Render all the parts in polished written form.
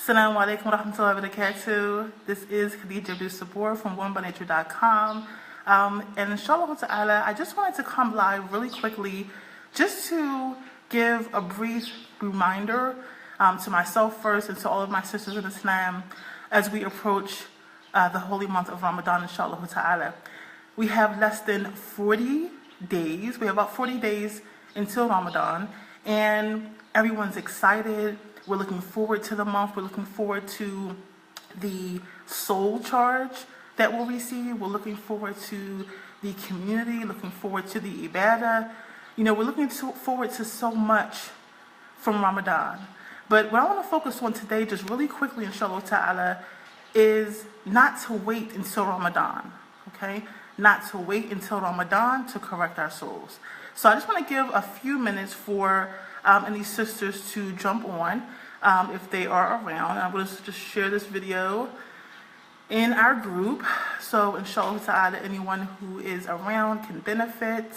Assalamu alaikum wa rahmatullahi wa barakatuh. This is Khadija Abdul Sabur from womanbynature.com. And inshallah ta'ala, I just wanted to come live really quickly just to give a brief reminder to myself first and to all of my sisters in Islam as we approach the holy month of Ramadan, inshallah ta'ala. We have less than 40 days. We have about 40 days until Ramadan, and everyone's excited. We're looking forward to the month. We're looking forward to the soul charge that we'll receive. We're looking forward to the community, looking forward to the ibadah. You know, we're looking forward to so much from Ramadan. But what I want to focus on today, just really quickly, inshallah ta'ala, is not to wait until Ramadan, okay? Not to wait until Ramadan to correct our souls. So I just want to give a few minutes for any sisters to jump on if they are around. I'm going to just share this video in our group. So inshallah ta'ala, anyone who is around can benefit.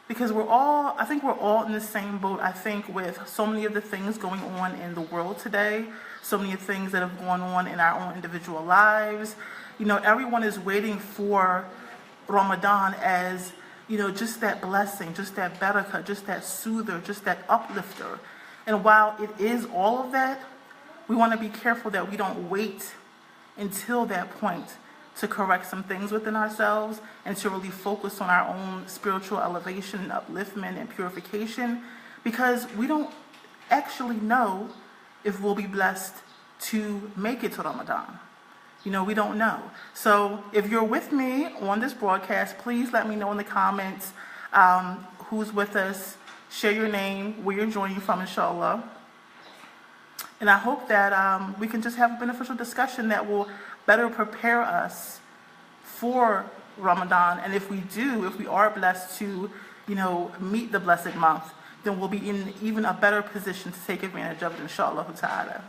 Because I think we're all in the same boat, I think, with so many of the things going on in the world today, so many things that have gone on in our own individual lives. You know, everyone is waiting for Ramadan as, you know, just that blessing, just that barakah, just that soother, just that uplifter. And while it is all of that, we want to be careful that we don't wait until that point to correct some things within ourselves and to really focus on our own spiritual elevation and upliftment and purification, because we don't actually know if we'll be blessed to make it to Ramadan. You know, we don't know. So if you're with me on this broadcast, please let me know in the comments who's with us. Share your name, where you're joining from, inshallah. And I hope that we can just have a beneficial discussion that will better prepare us for Ramadan. And if we are blessed to, you know, meet the blessed month, then we'll be in even a better position to take advantage of it, inshallah ta'ala.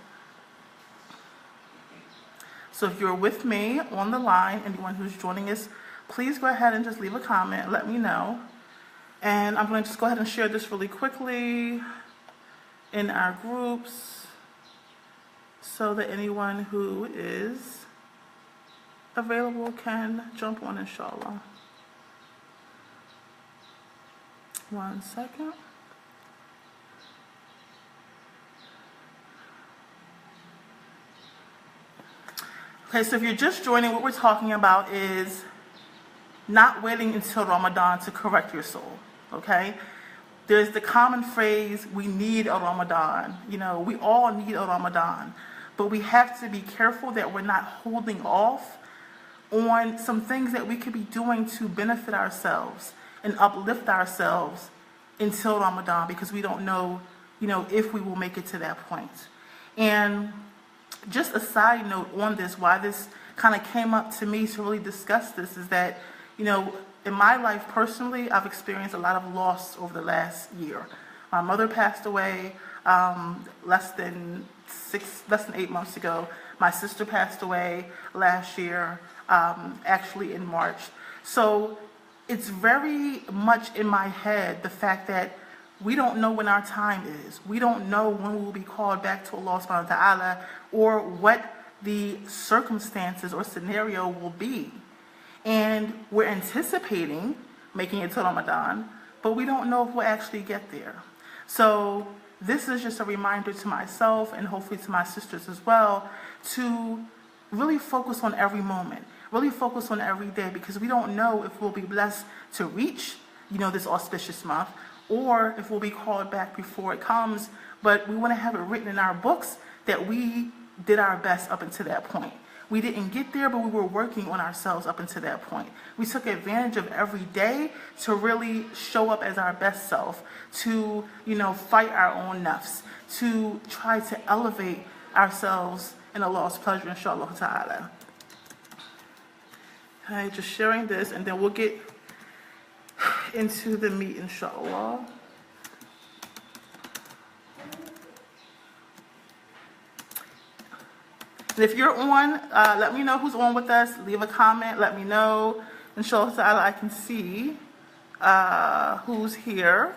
So if you're with me on the line, anyone who's joining us, please go ahead and just leave a comment, let me know. And I'm going to just go ahead and share this really quickly in our groups so that anyone who is available can jump on, inshallah. 1 second. Okay, so if you're just joining, what we're talking about is not waiting until Ramadan to correct your soul, okay? There's the common phrase, we need a Ramadan. You know, we all need a Ramadan. But we have to be careful that we're not holding off on some things that we could be doing to benefit ourselves and uplift ourselves until Ramadan, because we don't know, you know, if we will make it to that point. And just a side note on this, why this kind of came up to me to really discuss this, is that, you know, in my life personally, I've experienced a lot of loss over the last year. My mother passed away less than 8 months ago. My sister passed away last year, actually in March. So it's very much in my head, the fact that we don't know when our time is. We don't know when we will be called back to Allah subhanahu wa ta'ala, or what the circumstances or scenario will be. And we're anticipating making it to Ramadan, but we don't know if we'll actually get there. So this is just a reminder to myself, and hopefully to my sisters as well, to really focus on every moment, really focus on every day, because we don't know if we'll be blessed to reach, you know, this auspicious month, or if we'll be called back before it comes. But we want to have it written in our books that we did our best up until that point. We didn't get there, but we were working on ourselves up until that point. We took advantage of every day to really show up as our best self, to, you know, fight our own nafs, to try to elevate ourselves in Allah's pleasure, inshallah ta'ala. Okay, just sharing this, and then we'll get into the meat, inshallah. And if you're on, let me know who's on with us. Leave a comment, let me know. Inshallah ta'ala, I can see who's here.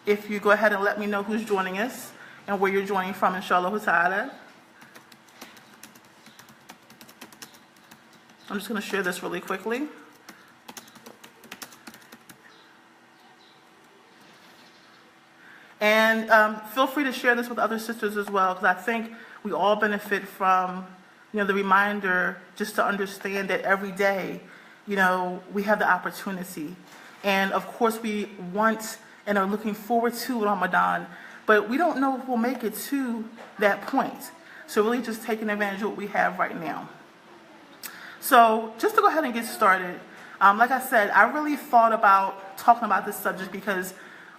If you go ahead and let me know who's joining us. and where you're joining from, inshallah ta'ala. I'm just going to share this really quickly. And feel free to share this with other sisters as well, because I think we all benefit from, the reminder just to understand that every day, we have the opportunity. And of course, we want and are looking forward to Ramadan, but we don't know if we'll make it to that point. So really just taking advantage of what we have right now. So just to go ahead and get started, like I said, I really thought about talking about this subject because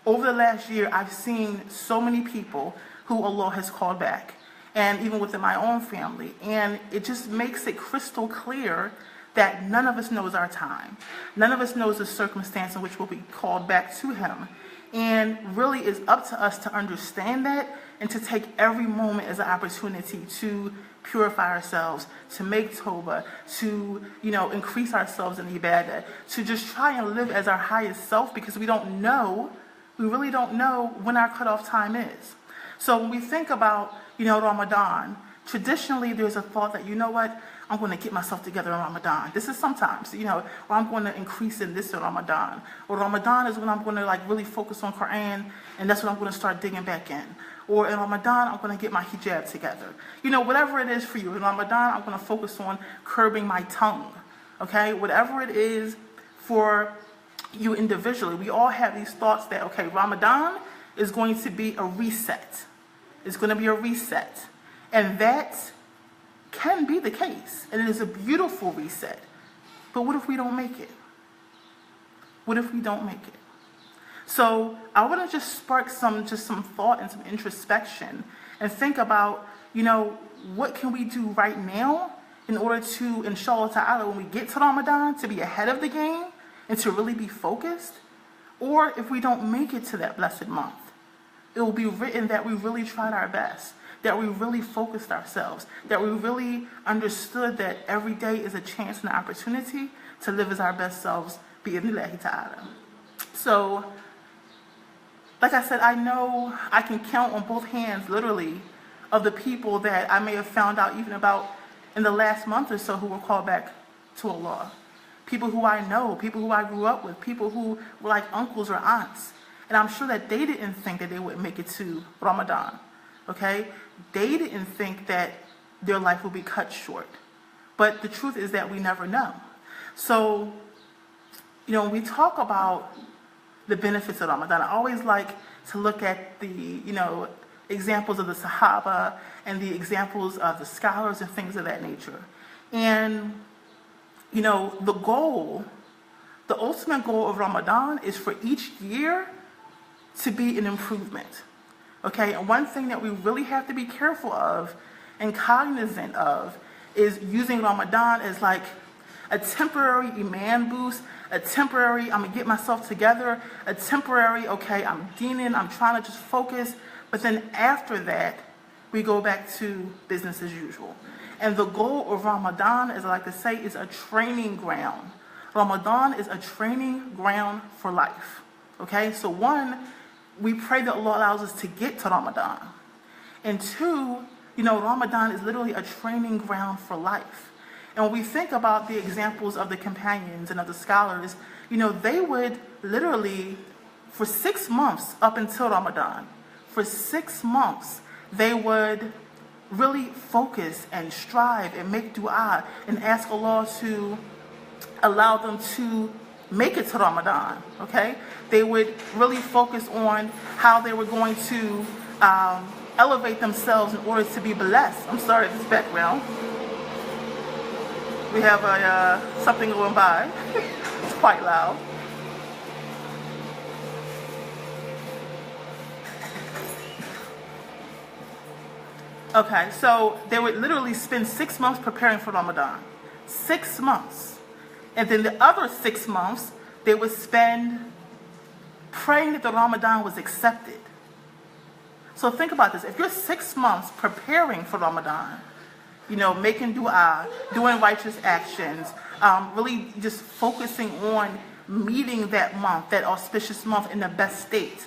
over the last year, I've seen so many people who Allah has called back, and even within my own family. And it just makes it crystal clear that none of us knows our time. None of us knows the circumstance in which we'll be called back to Him. And really it's up to us to understand that and to take every moment as an opportunity to purify ourselves, to make tawbah, to, increase ourselves in ibadah, to just try and live as our highest self, because we really don't know when our cutoff time is. So when we think about, Ramadan, traditionally there's a thought that, I'm going to get myself together in Ramadan. This is sometimes, or I'm going to increase in this in Ramadan. Or Ramadan is when I'm going to really focus on Quran, and that's when I'm going to start digging back in. Or in Ramadan, I'm going to get my hijab together. Whatever it is for you. In Ramadan, I'm going to focus on curbing my tongue. Okay? Whatever it is for you individually. We all have these thoughts that, okay, Ramadan is going to be a reset. It's going to be a reset. And that can be the case. And it is a beautiful reset. But what if we don't make it? What if we don't make it? So I want to just spark some thought and some introspection and think about, what can we do right now in order to, inshallah ta'ala, when we get to Ramadan, to be ahead of the game and to really be focused? Or if we don't make it to that blessed month, it will be written that we really tried our best, that we really focused ourselves, that we really understood that every day is a chance and an opportunity to live as our best selves, bi-idhnillahi ta'ala. So, like I said, I know I can count on both hands, literally, of the people that I may have found out even about in the last month or so who were called back to Allah. People who I know, people who I grew up with, people who were like uncles or aunts. And I'm sure that they didn't think that they would make it to Ramadan. Okay? They didn't think that their life would be cut short. But the truth is that we never know. So, when we talk about the benefits of Ramadan, I always like to look at the, examples of the Sahaba and the examples of the scholars and things of that nature. And, the ultimate goal of Ramadan is for each year to be an improvement. Okay, and one thing that we really have to be careful of and cognizant of is using Ramadan as like a temporary iman boost, a temporary, I'm going to get myself together, a temporary, okay, I'm deening, I'm trying to just focus, but then after that, we go back to business as usual. And the goal of Ramadan, as I like to say, is a training ground. Ramadan is a training ground for life. Okay, so one, we pray that Allah allows us to get to Ramadan. And two, Ramadan is literally a training ground for life. And when we think about the examples of the companions and of the scholars, they would literally, for 6 months up until Ramadan, for 6 months, they would really focus and strive and make dua and ask Allah to allow them to make it to Ramadan, okay? They would really focus on how they were going to elevate themselves in order to be blessed. I'm sorry, this background. We have something going by. It's quite loud. Okay, so they would literally spend 6 months preparing for Ramadan. 6 months. And then the other 6 months, they would spend praying that the Ramadan was accepted. So think about this. If you're 6 months preparing for Ramadan, making dua, doing righteous actions, really just focusing on meeting that month, that auspicious month in the best state.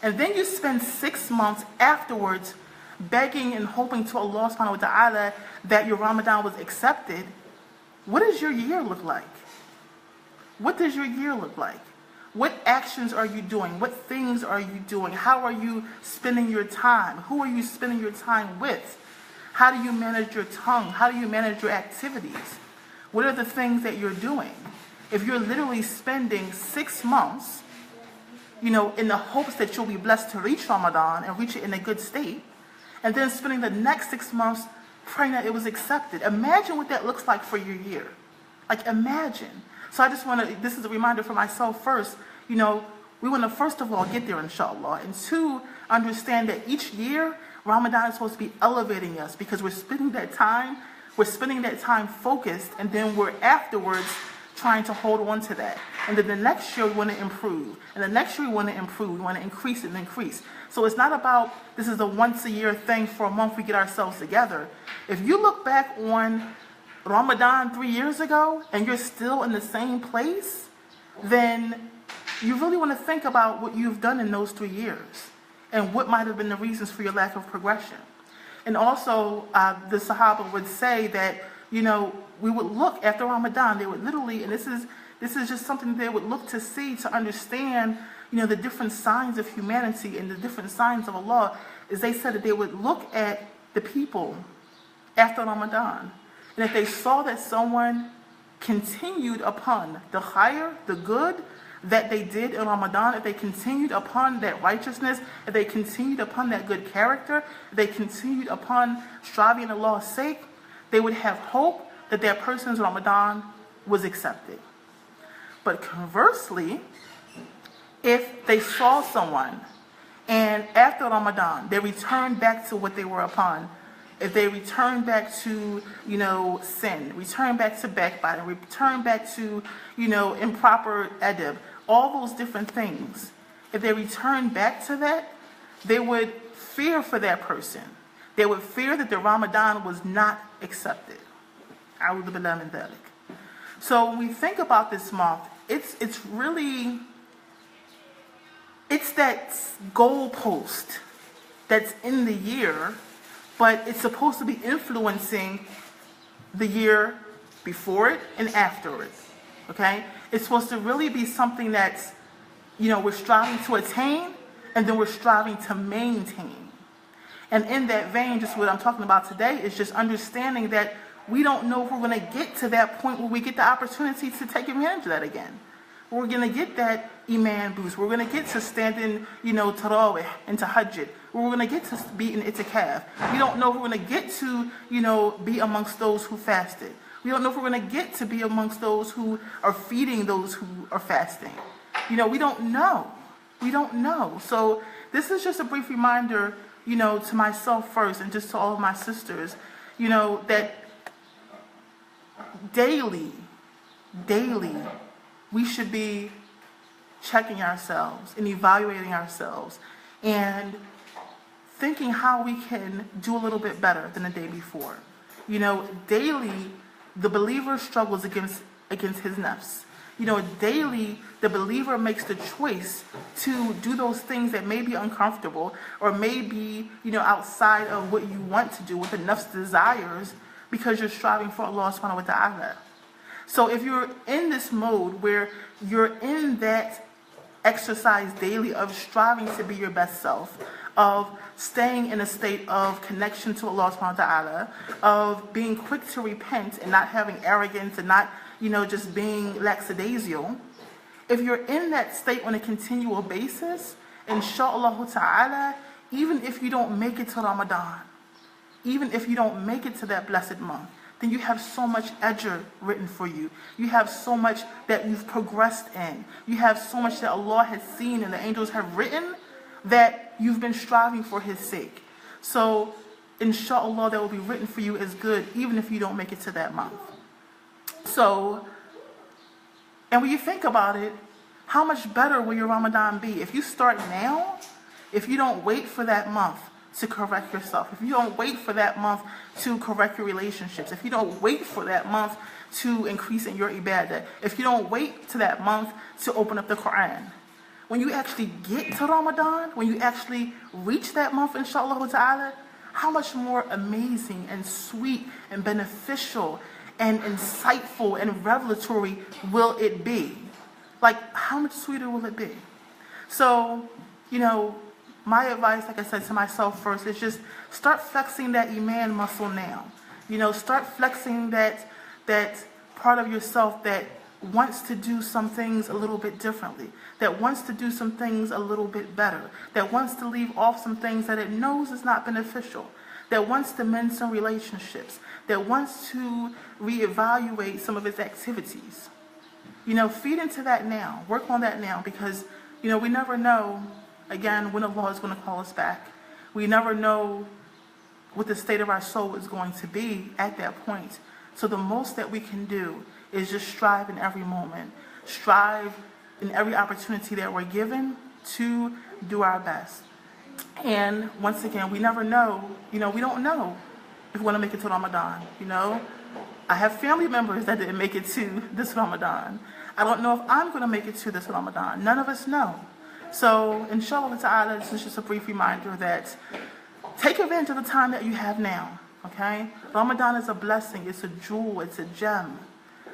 and then you spend 6 months afterwards begging and hoping to Allah subhanahu wa ta'ala that your Ramadan was accepted, what does your year look like? What does your year look like? What actions are you doing? What things are you doing? How are you spending your time? Who are you spending your time with? How do you manage your tongue? How do you manage your activities? What are the things that you're doing? If you're literally spending 6 months, in the hopes that you'll be blessed to reach Ramadan and reach it in a good state, and then spending the next 6 months praying that it was accepted. Imagine what that looks like for your year. Like, imagine. So I just want to, this is a reminder for myself first, we want to first of all get there, inshallah. And two, understand that each year, Ramadan is supposed to be elevating us because we're spending that time focused, and then we're afterwards trying to hold on to that. And then the next year we want to improve. And the next year we want to improve. We want to increase and increase. So it's not about this is a once a year thing for a month we get ourselves together. If you look back on Ramadan 3 years ago and you're still in the same place, then you really want to think about what you've done in those 3 years and what might have been the reasons for your lack of progression. And also, the Sahaba would say that, we would look after Ramadan, they would literally, and this is just something they would look to see to understand, the different signs of humanity and the different signs of Allah, is they said that they would look at the people after Ramadan. And if they saw that someone continued upon the khair, the good that they did in Ramadan, if they continued upon that righteousness, if they continued upon that good character, if they continued upon striving in Allah's sake, they would have hope that their person's Ramadan was accepted. But conversely, if they saw someone and after Ramadan they returned back to what they were upon, if they return back to, sin, return back to backbiting, return back to, improper adab, all those different things, if they return back to that, they would fear for that person. They would fear that the Ramadan was not accepted. A'udhu billahi min dhalik. So when we think about this month, it's that goalpost that's in the year, but it's supposed to be influencing the year before it and after it, okay? It's supposed to really be something that's, we're striving to attain, and then we're striving to maintain. And in that vein, just what I'm talking about today is just understanding that we don't know if we're going to get to that point where we get the opportunity to take advantage of that again. We're going to get that iman boost. We're going to get to stand in, tarawih and tahajjud. We're going to get to be in itikaf. We don't know if we're going to get to, be amongst those who fasted. We don't know if we're going to get to be amongst those who are feeding those who are fasting. We don't know. We don't know. So this is just a brief reminder, to myself first and just to all of my sisters, that daily, we should be checking ourselves and evaluating ourselves and thinking how we can do a little bit better than the day before. Daily, the believer struggles against his nafs. Daily, the believer makes the choice to do those things that may be uncomfortable or may be, outside of what you want to do, what the nafs desires, because you're striving for Allah subhanahu wa ta'ala. So if you're in this mode where you're in that exercise daily of striving to be your best self, of staying in a state of connection to Allah subhanahu wa ta'ala, of being quick to repent and not having arrogance and not, just being lackadaisical, if you're in that state on a continual basis, inshallah ta'ala, even if you don't make it to Ramadan, even if you don't make it to that blessed month, then you have so much ajr written for you. You have so much that you've progressed in. You have so much that Allah has seen and the angels have written that you've been striving for His sake. So, inshallah, that will be written for you as good, even if you don't make it to that month. So, and when you think about it, how much better will your Ramadan be? If you start now, if you don't wait for that month to correct yourself, if you don't wait for that month to correct your relationships, if you don't wait for that month to increase in your ibadah, if you don't wait to that month to open up the Quran, when you actually get to Ramadan, when you actually reach that month, inshallah ta'ala, how much more amazing and sweet and beneficial and insightful and revelatory will it be? Like, how much sweeter will it be? So, my advice, like I said, to myself first, is just start flexing that iman muscle now. Start flexing that part of yourself that wants to do some things a little bit differently, that wants to do some things a little bit better, that wants to leave off some things that it knows is not beneficial, that wants to mend some relationships, that wants to reevaluate some of its activities. Feed into that now. Work on that now, because, we never know, again, when Allah is going to call us back. We never know what the state of our soul is going to be at that point. So the most that we can do is just strive in every moment. Strive in every opportunity that we're given to do our best. And once again, we never know, we don't know if we want to make it to Ramadan, I have family members that didn't make it to this Ramadan. I don't know if I'm going to make it to this Ramadan. None of us know. So, inshallah ta'ala, this is just a brief reminder that take advantage of the time that you have now, okay? Ramadan is a blessing, it's a jewel, it's a gem.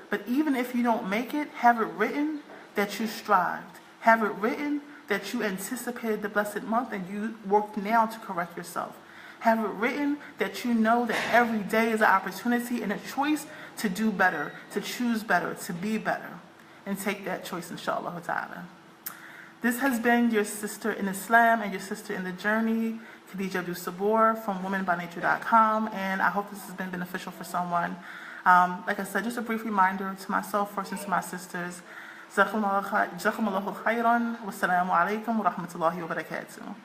But even if you don't make it, have it written that you strived. Have it written that you anticipated the blessed month and you worked now to correct yourself. Have it written that you know that every day is an opportunity and a choice to do better, to choose better, to be better. And take that choice, inshallah ta'ala. This has been your sister in Islam and your sister in the journey, Khadija Abdul Sabor from womanbynature.com, and I hope this has been beneficial for someone. Like I said, just a brief reminder to myself first and to my sisters. Jazakumullahu khairan. Wassalamu alaikum wa rahmatullahi wa barakatuh.